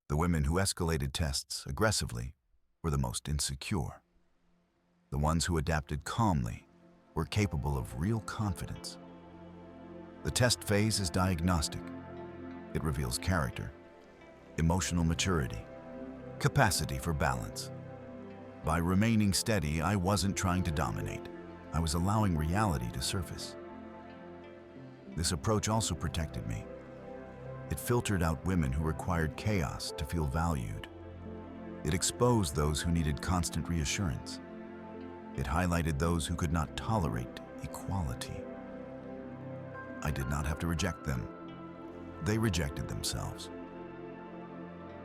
The women who escalated tests aggressively were the most insecure. The ones who adapted calmly were capable of real confidence. The test phase is diagnostic. It reveals character, emotional maturity, capacity for balance. By remaining steady, I wasn't trying to dominate. I was allowing reality to surface. This approach also protected me. It filtered out women who required chaos to feel valued. It exposed those who needed constant reassurance. It highlighted those who could not tolerate equality. I did not have to reject them. They rejected themselves.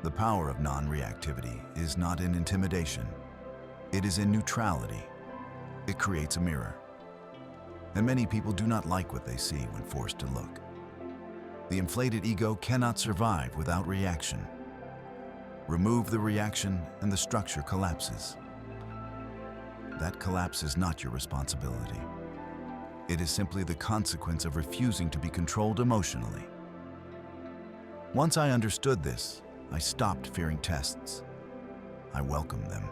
The power of non-reactivity is not in intimidation. It is in neutrality. It creates a mirror. And many people do not like what they see when forced to look. The inflated ego cannot survive without reaction. Remove the reaction and the structure collapses. That collapse is not your responsibility. It is simply the consequence of refusing to be controlled emotionally. Once I understood this, I stopped fearing tests. I welcomed them.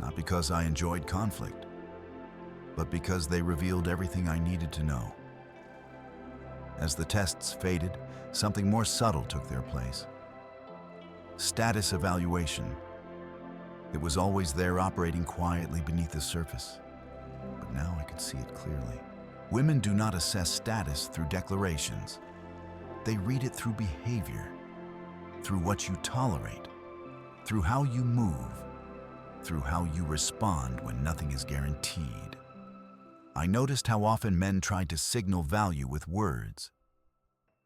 Not because I enjoyed conflict, but because they revealed everything I needed to know. As the tests faded, something more subtle took their place. Status evaluation. It was always there, operating quietly beneath the surface. But now I could see it clearly. Women do not assess status through declarations. They read it through behavior, through what you tolerate, through how you move, through how you respond when nothing is guaranteed. I noticed how often men tried to signal value with words.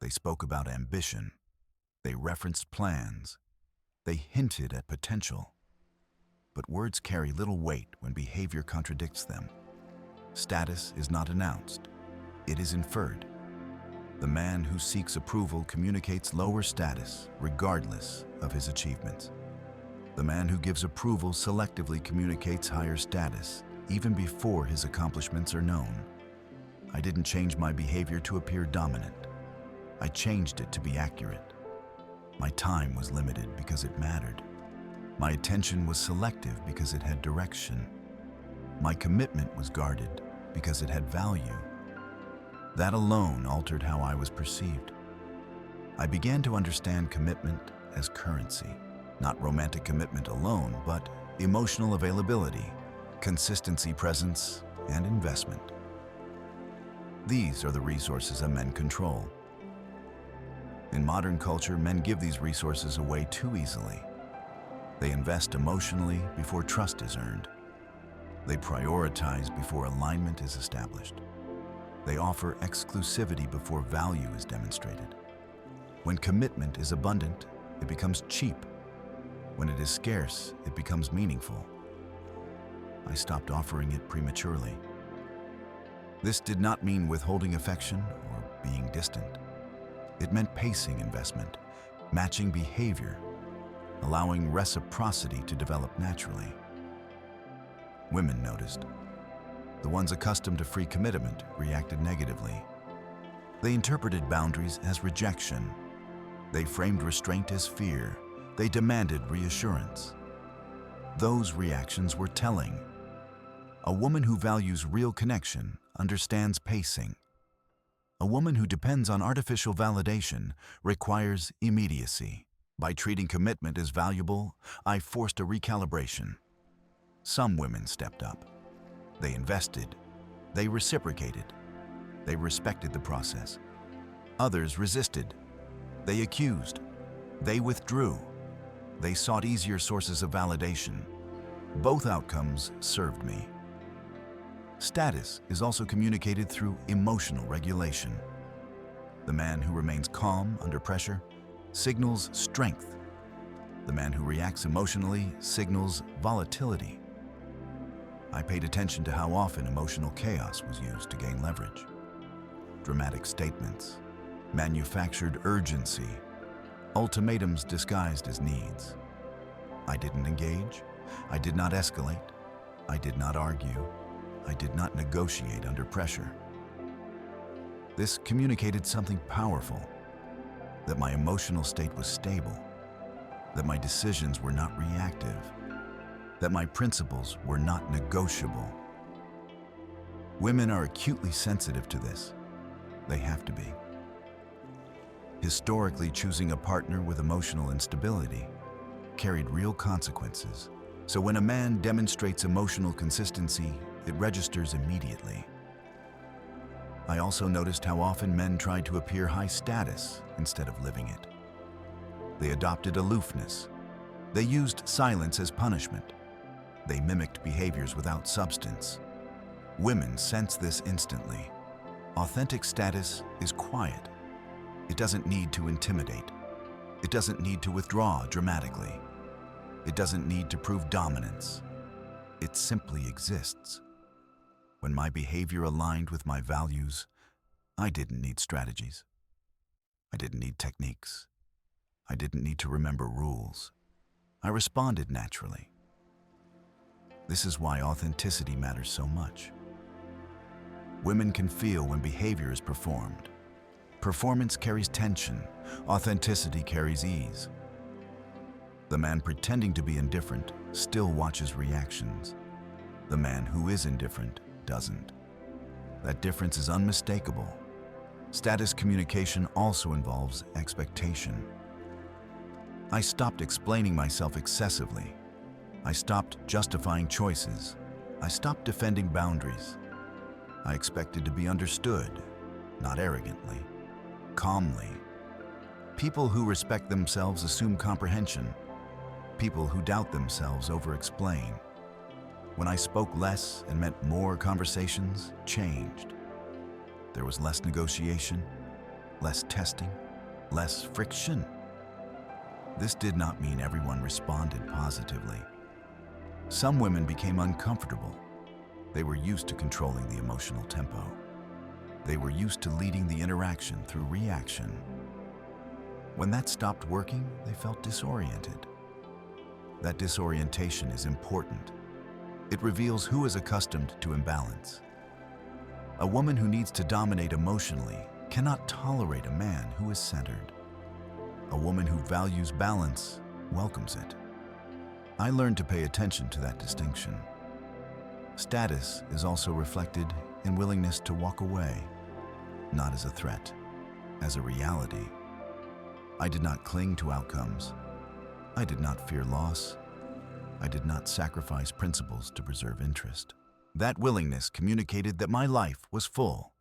They spoke about ambition. They referenced plans. They hinted at potential. But words carry little weight when behavior contradicts them. Status is not announced. It is inferred. The man who seeks approval communicates lower status regardless of his achievements. The man who gives approval selectively communicates higher status even before his accomplishments are known. I didn't change my behavior to appear dominant. I changed it to be accurate. My time was limited because it mattered. My attention was selective because it had direction. My commitment was guarded because it had value. That alone altered how I was perceived. I began to understand commitment as currency, not romantic commitment alone, but emotional availability, consistency, presence, and investment. These are the resources a men control. In modern culture, men give these resources away too easily. They invest emotionally before trust is earned. They prioritize before alignment is established. They offer exclusivity before value is demonstrated. When commitment is abundant, it becomes cheap. When it is scarce, it becomes meaningful. I stopped offering it prematurely. This did not mean withholding affection or being distant. It meant pacing investment, matching behavior, allowing reciprocity to develop naturally. Women noticed. The ones accustomed to free commitment reacted negatively. They interpreted boundaries as rejection. They framed restraint as fear. They demanded reassurance. Those reactions were telling. A woman who values real connection understands pacing. A woman who depends on artificial validation requires immediacy. By treating commitment as valuable, I forced a recalibration. Some women stepped up. They invested. They reciprocated. They respected the process. Others resisted. They accused. They withdrew. They sought easier sources of validation. Both outcomes served me. Status is also communicated through emotional regulation. The man who remains calm under pressure signals strength. The man who reacts emotionally signals volatility. I paid attention to how often emotional chaos was used to gain leverage. Dramatic statements, manufactured urgency, ultimatums disguised as needs. I didn't engage. I did not escalate. I did not argue. I did not negotiate under pressure. This communicated something powerful, that my emotional state was stable, that my decisions were not reactive, that my principles were not negotiable. Women are acutely sensitive to this. They have to be. Historically, choosing a partner with emotional instability carried real consequences. So when a man demonstrates emotional consistency, it registers immediately. I also noticed how often men tried to appear high status instead of living it. They adopted aloofness. They used silence as punishment. They mimicked behaviors without substance. Women sense this instantly. Authentic status is quiet. It doesn't need to intimidate. It doesn't need to withdraw dramatically. It doesn't need to prove dominance. It simply exists. When my behavior aligned with my values, I didn't need strategies. I didn't need techniques. I didn't need to remember rules. I responded naturally. This is why authenticity matters so much. Women can feel when behavior is performed. Performance carries tension. Authenticity carries ease. The man pretending to be indifferent still watches reactions. The man who is indifferent doesn't. That difference is unmistakable. Status communication also involves expectation. I stopped explaining myself excessively. I stopped justifying choices. I stopped defending boundaries. I expected to be understood, not arrogantly, calmly. People who respect themselves assume comprehension. People who doubt themselves over-explain. When I spoke less and meant more, conversations changed. There was less negotiation, less testing, less friction. This did not mean everyone responded positively. Some women became uncomfortable. They were used to controlling the emotional tempo. They were used to leading the interaction through reaction. When that stopped working, they felt disoriented. That disorientation is important. It reveals who is accustomed to imbalance. A woman who needs to dominate emotionally cannot tolerate a man who is centered. A woman who values balance welcomes it. I learned to pay attention to that distinction. Status is also reflected in willingness to walk away, not as a threat, as a reality. I did not cling to outcomes. I did not fear loss. I did not sacrifice principles to preserve interest. That willingness communicated that my life was full,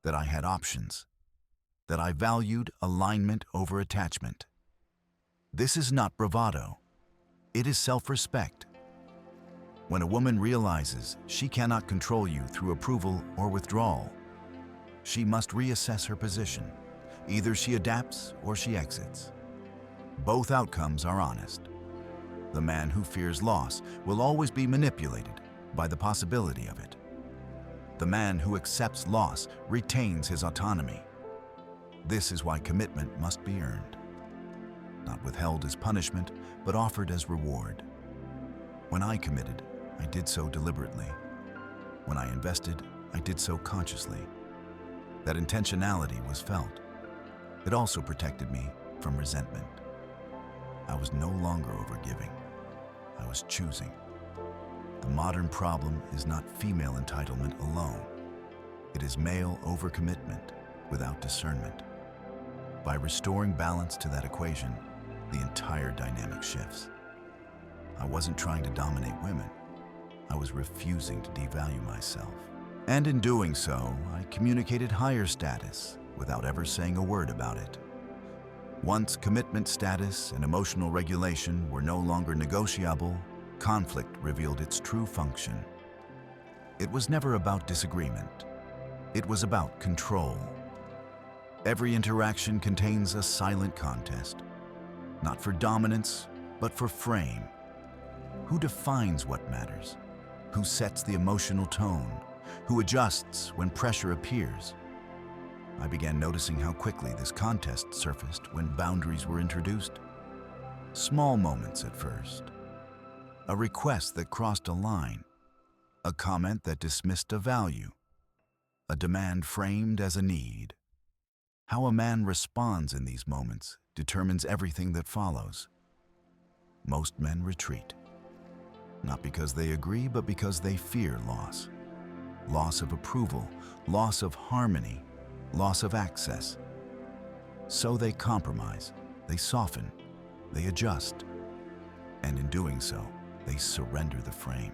that I had options, that I valued alignment over attachment. This is not bravado. It is self-respect. When a woman realizes she cannot control you through approval or withdrawal, she must reassess her position. Either she adapts or she exits. Both outcomes are honest. The man who fears loss will always be manipulated by the possibility of it. The man who accepts loss retains his autonomy. This is why commitment must be earned. Not withheld as punishment, but offered as reward. When I committed, I did so deliberately. When I invested, I did so consciously. That intentionality was felt. It also protected me from resentment. I was no longer overgiving. I was choosing. The modern problem is not female entitlement alone. It is male overcommitment without discernment. By restoring balance to that equation, the entire dynamic shifts. I wasn't trying to dominate women. I was refusing to devalue myself. And in doing so, I communicated higher status without ever saying a word about it. Once commitment status and emotional regulation were no longer negotiable, conflict revealed its true function. It was never about disagreement. It was about control. Every interaction contains a silent contest, not for dominance, but for frame. Who defines what matters? Who sets the emotional tone? Who adjusts when pressure appears? I began noticing how quickly this contest surfaced when boundaries were introduced. Small moments at first. A request that crossed a line. A comment that dismissed a value. A demand framed as a need. How a man responds in these moments determines everything that follows. Most men retreat. Not because they agree, but because they fear loss. Loss of approval, loss of harmony, loss of access. So they compromise, they soften, they adjust. And in doing so, they surrender the frame.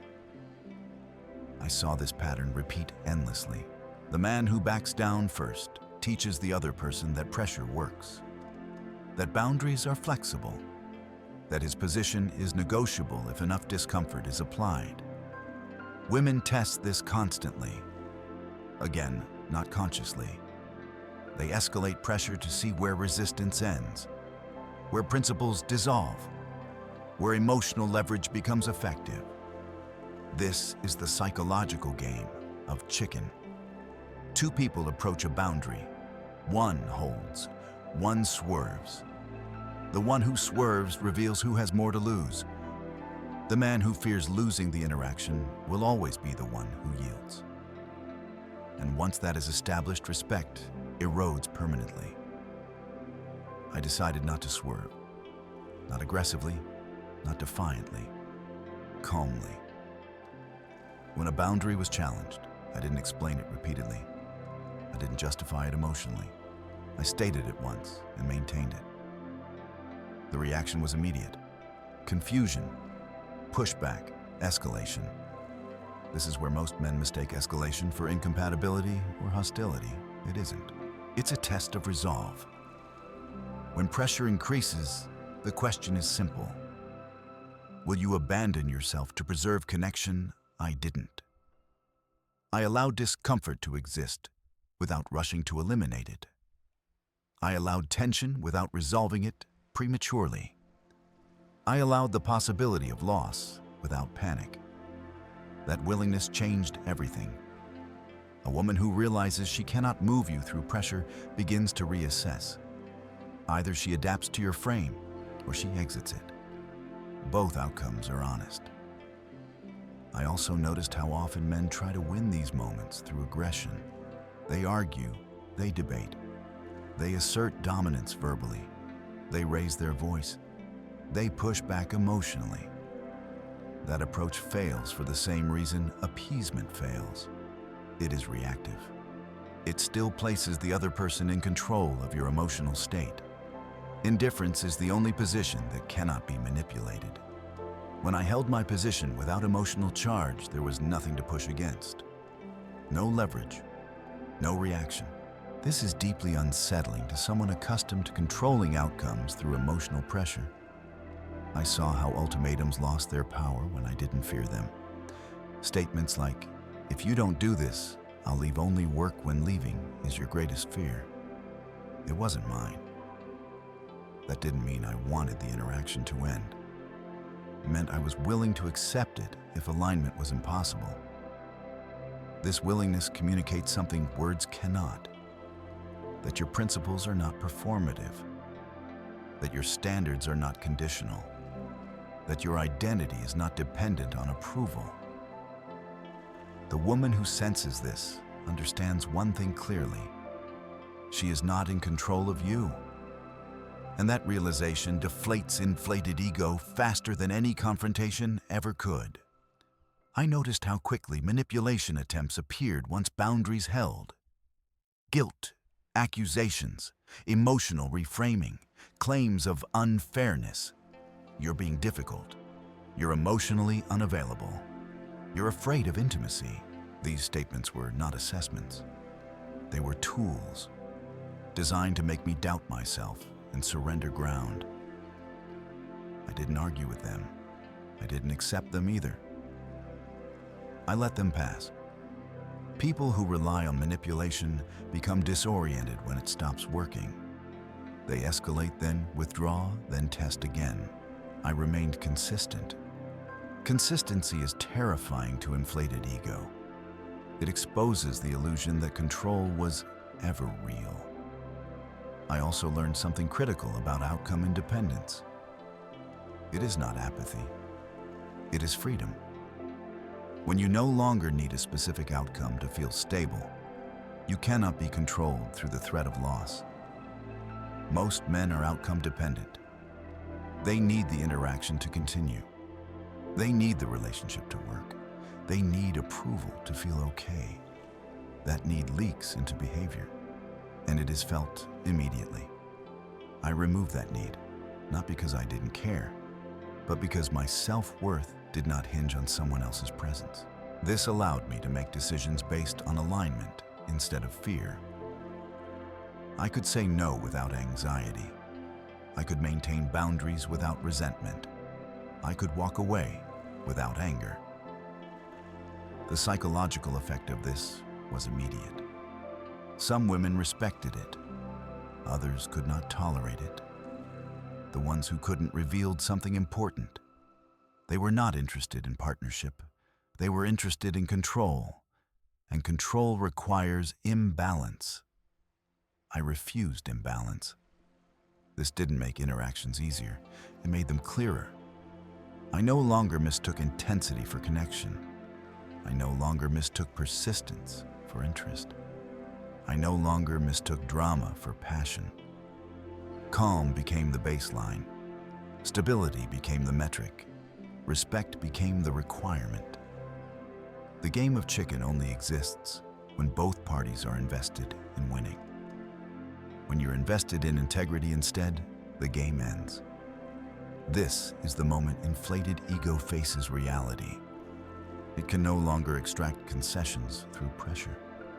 I saw this pattern repeat endlessly. The man who backs down first teaches the other person that pressure works, that boundaries are flexible, that his position is negotiable if enough discomfort is applied. Women test this constantly. Again, not consciously. They escalate pressure to see where resistance ends, where principles dissolve, where emotional leverage becomes effective. This is the psychological game of chicken. Two people approach a boundary. One holds, one swerves. The one who swerves reveals who has more to lose. The man who fears losing the interaction will always be the one who yields. And once that is established, respect erodes permanently. I decided not to swerve. Not aggressively, not defiantly, calmly. When a boundary was challenged, I didn't explain it repeatedly. I didn't justify it emotionally. I stated it once and maintained it. The reaction was immediate. Confusion, pushback, escalation. This is where most men mistake escalation for incompatibility or hostility. It isn't. It's a test of resolve. When pressure increases, the question is simple. Will you abandon yourself to preserve connection? I didn't. I allowed discomfort to exist without rushing to eliminate it. I allowed tension without resolving it prematurely. I allowed the possibility of loss without panic. That willingness changed everything. A woman who realizes she cannot move you through pressure begins to reassess. Either she adapts to your frame or she exits it. Both outcomes are honest. I also noticed how often men try to win these moments through aggression. They argue, they debate, they assert dominance verbally, they raise their voice, they push back emotionally. That approach fails for the same reason appeasement fails. It is reactive. It still places the other person in control of your emotional state. Indifference is the only position that cannot be manipulated. When I held my position without emotional charge, there was nothing to push against. No leverage, no reaction. This is deeply unsettling to someone accustomed to controlling outcomes through emotional pressure. I saw how ultimatums lost their power when I didn't fear them. Statements like, "If you don't do this, I'll leave only work when leaving is your greatest fear." It wasn't mine. That didn't mean I wanted the interaction to end. It meant I was willing to accept it if alignment was impossible. This willingness communicates something words cannot. That your principles are not performative. That your standards are not conditional. That your identity is not dependent on approval. The woman who senses this understands one thing clearly. She is not in control of you. And that realization deflates inflated ego faster than any confrontation ever could. I noticed how quickly manipulation attempts appeared once boundaries held. Guilt, accusations, emotional reframing, claims of unfairness. You're being difficult. You're emotionally unavailable. You're afraid of intimacy. These statements were not assessments. They were tools designed to make me doubt myself and surrender ground. I didn't argue with them. I didn't accept them either. I let them pass. People who rely on manipulation become disoriented when it stops working. They escalate, then withdraw, then test again. I remained consistent. Consistency is terrifying to inflated ego. It exposes the illusion that control was ever real. I also learned something critical about outcome independence. It is not apathy. It is freedom. When you no longer need a specific outcome to feel stable, you cannot be controlled through the threat of loss. Most men are outcome dependent. They need the interaction to continue. They need the relationship to work. They need approval to feel okay. That need leaks into behavior, and it is felt immediately. I removed that need, not because I didn't care, but because my self-worth did not hinge on someone else's presence. This allowed me to make decisions based on alignment instead of fear. I could say no without anxiety. I could maintain boundaries without resentment. I could walk away without anger. The psychological effect of this was immediate. Some women respected it. Others could not tolerate it. The ones who couldn't revealed something important. They were not interested in partnership. They were interested in control, and control requires imbalance. I refused imbalance. This didn't make interactions easier. It made them clearer. I no longer mistook intensity for connection. I no longer mistook persistence for interest. I no longer mistook drama for passion. Calm became the baseline. Stability became the metric. Respect became the requirement. The game of chicken only exists when both parties are invested in winning. When you're invested in integrity instead, the game ends. This is the moment inflated ego faces reality. It can no longer extract concessions through pressure.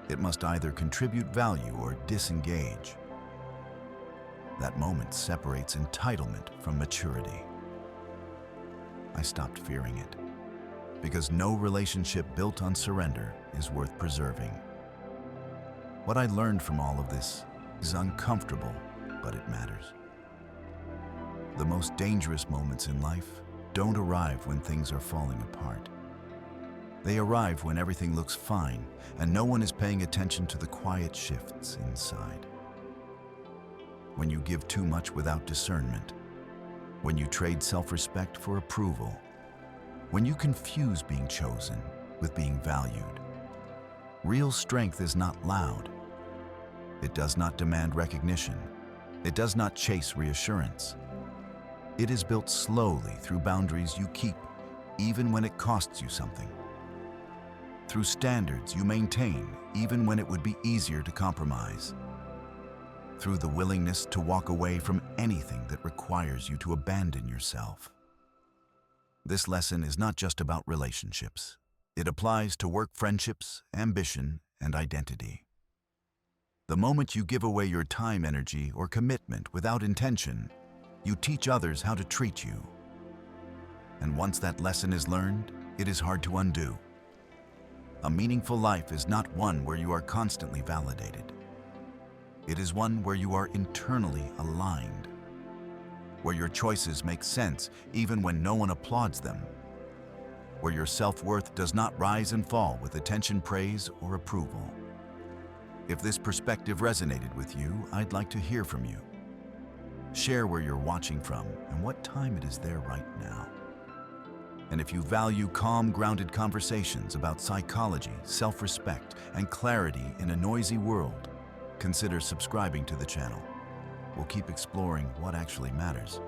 It must either contribute value or disengage. That moment separates entitlement from maturity. I stopped fearing it, because no relationship built on surrender is worth preserving. What I learned from all of this is uncomfortable, but it matters. The most dangerous moments in life don't arrive when things are falling apart. They arrive when everything looks fine and no one is paying attention to the quiet shifts inside. When you give too much without discernment, when you trade self-respect for approval, when you confuse being chosen with being valued. Real strength is not loud. It does not demand recognition. It does not chase reassurance. It is built slowly through boundaries you keep, even when it costs you something. Through standards you maintain, even when it would be easier to compromise. Through the willingness to walk away from anything that requires you to abandon yourself. This lesson is not just about relationships. It applies to work, friendships, ambition, and identity. The moment you give away your time, energy, or commitment without intention, you teach others how to treat you. And once that lesson is learned, it is hard to undo. A meaningful life is not one where you are constantly validated. It is one where you are internally aligned, where your choices make sense even when no one applauds them, where your self-worth does not rise and fall with attention, praise, or approval. If this perspective resonated with you, I'd like to hear from you. Share where you're watching from and what time it is there right now. And if you value calm, grounded conversations about psychology, self-respect, and clarity in a noisy world, consider subscribing to the channel. We'll keep exploring what actually matters.